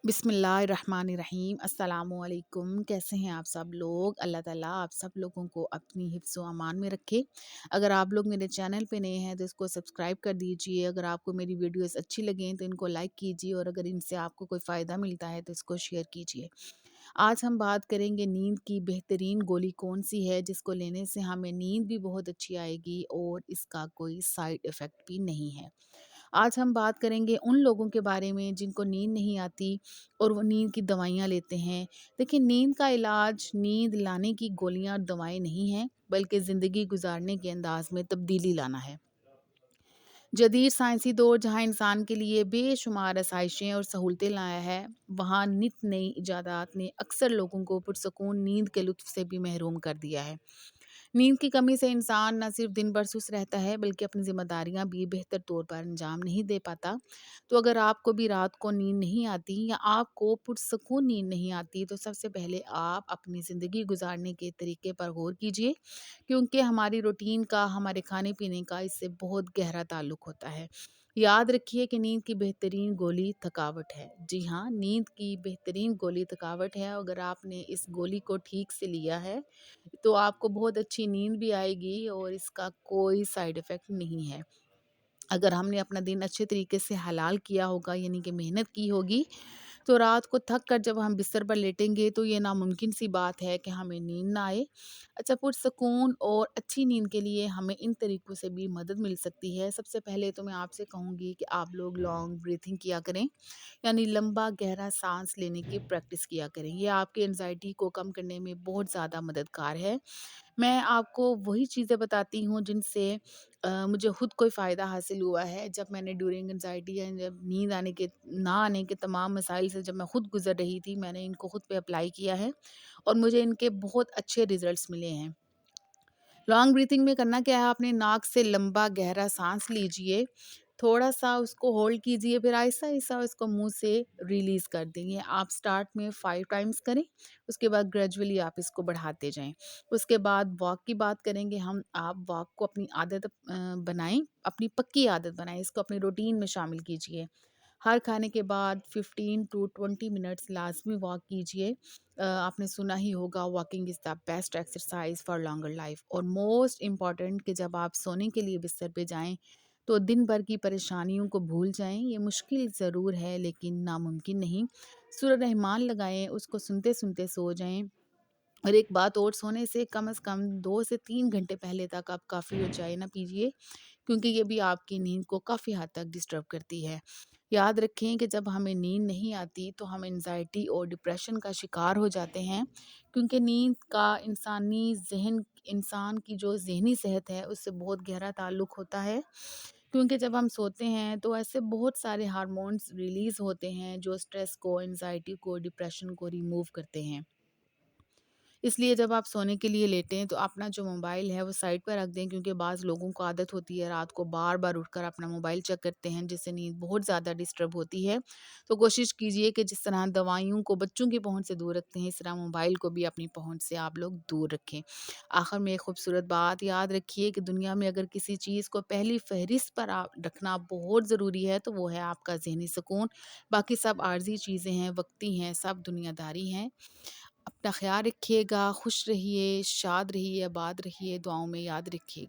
बिस्मिल्लाहिर्रहमानिर्रहीम। अस्सलामुअलैकुम। कैसे हैं आप सब लोग? अल्लाह ताला आप सब लोगों को अपनी हिफ्ज़ व अमान में रखे। अगर आप लोग मेरे चैनल पे नए हैं तो इसको सब्सक्राइब कर दीजिए। अगर आपको मेरी वीडियोस अच्छी लगें तो इनको लाइक कीजिए और अगर इनसे आपको कोई फ़ायदा मिलता है तो इसको शेयर कीजिए। आज हम बात करेंगे नींद की बेहतरीन गोली कौन सी है जिसको लेने से हमें नींद भी बहुत अच्छी आएगी और इसका कोई साइड इफ़ेक्ट भी नहीं है। आज हम बात करेंगे उन लोगों के बारे में जिनको नींद नहीं आती और वो नींद की दवाइयाँ लेते हैं। देखिए, नींद का इलाज नींद लाने की गोलियाँ और दवाएँ नहीं हैं, बल्कि ज़िंदगी गुजारने के अंदाज़ में तब्दीली लाना है। जदीद साइंसी दौर जहाँ इंसान के लिए बेशुमार आसाइशें और सहूलतें लाया है, वहाँ नित नई इजादात ने अक्सर लोगों को पुरसकून नींद के लुत्फ़ से भी महरूम कर दिया है। नींद की कमी से इंसान न सिर्फ दिन भर सुस्त रहता है बल्कि अपनी ज़िम्मेदारियाँ भी बेहतर तौर पर अंजाम नहीं दे पाता। तो अगर आपको भी रात को नींद नहीं आती या आपको पुरसकून नींद नहीं आती तो सबसे पहले आप अपनी ज़िंदगी गुजारने के तरीके पर गौर कीजिए, क्योंकि हमारी रूटीन का, हमारे खाने-पीने का इससे बहुत गहरा ताल्लुक होता है। याद रखिए कि नींद की बेहतरीन गोली थकावट है। जी हाँ, नींद की बेहतरीन गोली थकावट है। अगर आपने इस गोली को ठीक से लिया है तो आपको बहुत अच्छी नींद भी आएगी और इसका कोई साइड इफ़ेक्ट नहीं है। अगर हमने अपना दिन अच्छे तरीके से हलाल किया होगा, यानी कि मेहनत की होगी, तो रात को थक कर जब हम बिस्तर पर लेटेंगे तो ये नामुमकिन सी बात है कि हमें नींद ना आए। अच्छा, पुरसकून और अच्छी नींद के लिए हमें इन तरीकों से भी मदद मिल सकती है। सबसे पहले तो मैं आपसे कहूँगी कि आप लोग लॉन्ग ब्रीथिंग किया करें, यानी लंबा गहरा साँस लेने की प्रैक्टिस किया करें। ये आपकी एंग्ज़ायटी को कम करने में बहुत ज़्यादा मददगार है। मैं आपको वही चीज़ें बताती हूँ जिनसे मुझे खुद कोई फ़ायदा हासिल हुआ है। जब मैंने ड्यूरिंग एंग्ज़ायटी या जब नींद आने के ना आने के तमाम मसाइल से जब मैं खुद गुज़र रही थी, मैंने इनको खुद पे अप्लाई किया है और मुझे इनके बहुत अच्छे रिज़ल्ट्स मिले हैं। लॉन्ग ब्रीथिंग में करना क्या है, आपने नाक से लंबा गहरा साँस लीजिए, थोड़ा-सा उसको होल्ड कीजिए, फिर आहिस्ता-आहिस्ता उसको मुँह से रिलीज़ कर देंगे। आप स्टार्ट में 5 टाइम्स करें, उसके बाद ग्रेजुअली आप इसको बढ़ाते जाएँ। उसके बाद वॉक की बात करेंगे हम, आप वॉक को अपनी आदत बनाएँ, अपनी पक्की आदत बनाएँ, इसको अपनी रूटीन में शामिल कीजिए। हर खाने के बाद 15 टू 20 मिनट्स लाज़मी वॉक कीजिए। आपने सुना ही होगा, walking is the best exercise for longer life. और मोस्ट इम्पॉर्टेंट कि जब आप सोने के लिए बिस्तर पे जाएँ तो दिन भर की परेशानियों को भूल जाएँ। ये मुश्किल ज़रूर है लेकिन नामुमकिन नहीं। सूरह रहमान लगाएँ, उसको सुनते-सुनते सो जाएँ। और एक बात और, सोने से कम 2 से 3 घंटे पहले तक आप कॉफ़ी और चाय ना पीजिए, क्योंकि ये भी आपकी नींद को काफ़ी हद तक डिस्टर्ब करती है। याद रखें कि जब हमें नींद नहीं आती तो हम एंग्ज़ायटी और डिप्रेशन का शिकार हो जाते हैं, क्योंकि नींद का इंसान की जो ज़हनी सेहत है उससे बहुत गहरा ताल्लुक होता है। क्योंकि जब हम सोते हैं तो ऐसे बहुत सारे हार्मोन्स रिलीज़ होते हैं जो स्ट्रेस को, एंग्ज़ायटी को, डिप्रेशन को रिमूव करते हैं। इसलिए जब आप सोने के लिए लेटें तो अपना जो मोबाइल है वो साइड पर रख दें, क्योंकि बाज़ लोगों को आदत होती है रात को बार-बार उठकर अपना मोबाइल चेक करते हैं, जिससे नींद बहुत ज़्यादा डिस्टर्ब होती है। तो कोशिश कीजिए कि जिस तरह दवाइयों को बच्चों की पहुँच से दूर रखते हैं, इस तरह मोबाइल को भी अपनी पहुँच से आप लोग दूर रखें। आखिर में एक खूबसूरत बात याद रखिए कि दुनिया में अगर किसी चीज़ को पहली फ़हरिस्त पर आप रखना बहुत ज़रूरी है तो वो है आपका ज़हनी सुकून। बाकी सब आर्ज़ी चीज़ें हैं, वक़्ती हैं, सब दुनियादारी हैं। अपना ख़्याल रखिएगा, खुश रहिए, शाद रहिए, आबाद रहिए, दुआओं में याद रखिए।